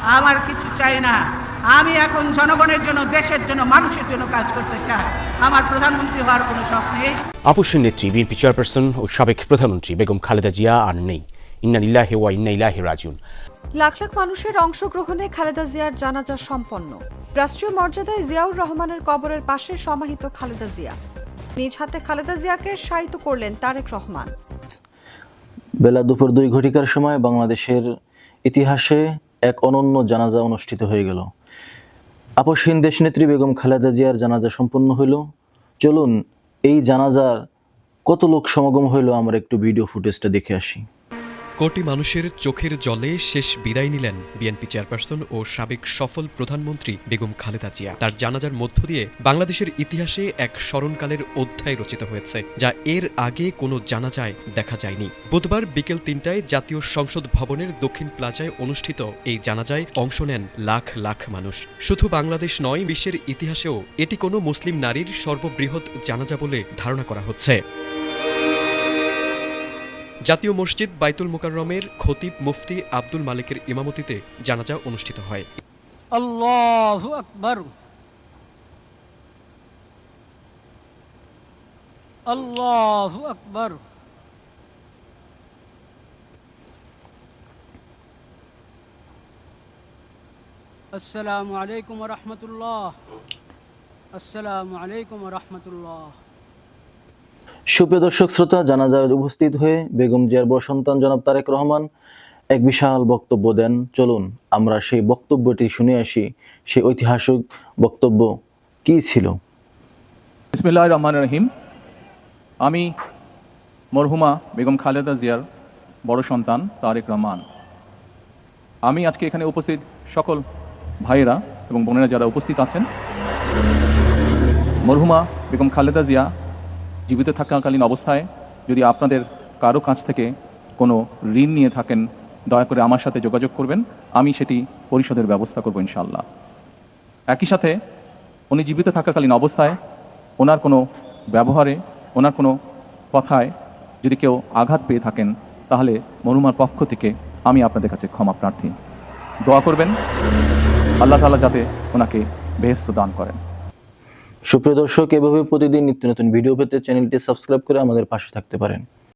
আমার কিছু চাই না। আমি এখন জনগণের জন্য, দেশের জন্য, মানুষের জন্য কাজ করতে চাই। আমার প্রধানমন্ত্রী হওয়ার কোনো শখ নেই। আপসের নেত্রী বিএনপি চেয়ারপারসন ও সাবেক প্রধানমন্ত্রী বেগম খালেদা জিয়া আর নেই। ইন্না লিল্লাহি ওয়া ইন্না ইলাইহি রাজিউন। লাখ লাখ মানুষের অংশগ্রহণে খালেদা জিয়ার জানাজা সম্পন্ন। রাষ্ট্রীয় মর্যাদায় জিয়াউর রহমানের কবরের পাশে সমাহিত খালেদা জিয়া। নিজ হাতে খালেদা জিয়াকে শায়িত করলেন তারেক রহমান। বেলা দুপুর 2 ঘটিকার সময় বাংলাদেশের ইতিহাসে এক অনন্য জানাজা অনুষ্ঠিত হয়ে গেল। আপসহীন দেশনেত্রী বেগম খালেদা জিয়ার জানাজা সম্পন্ন হইল। চলুন এই জানাজার কত লোক সমাগম হইল আমরা একটু ভিডিও ফুটেজটা দেখে আসি। কোটি মানুষের চোখের জলে শেষ বিদায় নিলেন বিএনপি চেয়ারপারসন ও সাবেক সফল প্রধানমন্ত্রী বেগম খালেদা জিয়া। তার জানাজার মধ্য দিয়ে বাংলাদেশের ইতিহাসে এক স্মরণকালের অধ্যায় রচিত হয়েছে, যা এর আগে কোনো জানাজায় দেখা যায়নি। বুধবার বিকেল 3টায় জাতীয় সংসদ ভবনের দক্ষিণ প্লাজায় অনুষ্ঠিত এই জানাজায় অংশ নেন লাখ লাখ মানুষ। শুধু বাংলাদেশ নয়, বিশ্বের ইতিহাসেও এটি কোনো মুসলিম নারীর সর্ববৃহৎ জানাজা বলে ধারণা করা হচ্ছে। জাতীয় মসজিদ বাইতুল মুকাররমের খতিব মুফতি আব্দুল মালিকের ইমামতিতে জানাজা অনুষ্ঠিত হয়। আল্লাহু আকবার, আল্লাহু আকবার। আসসালামু আলাইকুম ওয়া রাহমাতুল্লাহ, আসসালামু আলাইকুম ওয়া রাহমাতুল্লাহ। সুপ্রিয় দর্শক শ্রোতা, জানাজায় উপস্থিত হয়ে বেগম জিয়ার বড় সন্তান জনাব তারেক রহমান এক বিশাল বক্তব্য দেন। চলুন আমরা সেই বক্তব্যটি শুনে আসি। সেই ঐতিহাসিক বক্তব্য কি ছিল? বিসমিল্লাহির রহমানির রহিম। আমি মরহুমা বেগম খালেদা জিয়ার বড় সন্তান তারেক রহমান। আমি আজকে এখানে উপস্থিত সকল ভাইয়েরা এবং বোনেরা যারা উপস্থিত আছেন, মরহুমা বেগম খালেদা জিয়া জীবিত থাকাকালীন অবস্থায় যদি আপনাদের কারো কাছ থেকে কোনো ঋণ নিয়ে থাকেন, দয়া করে আমার সাথে যোগাযোগ করবেন, আমি সেটি পরিশোধের ব্যবস্থা করব ইনশাআল্লাহ। একই সাথে উনি জীবিত থাকাকালীন অবস্থায় ওনার কোনো ব্যবহারে, ওনার কোনো কথায় যদি কেউ আঘাত পেয়ে থাকেন, তাহলে মরহুমার পক্ষ থেকে আমি আপনাদের কাছে ক্ষমা প্রার্থী। দোয়া করবেন আল্লাহ তাআলা যাতে ওনাকে বেহেশত দান করেন। সুপ্রিয় দর্শক, এভাবে প্রতিদিন নিত্য নতুন ভিডিও পেতে চ্যানেলটি সাবস্ক্রাইব করে আমাদের পাশে থাকতে পারেন।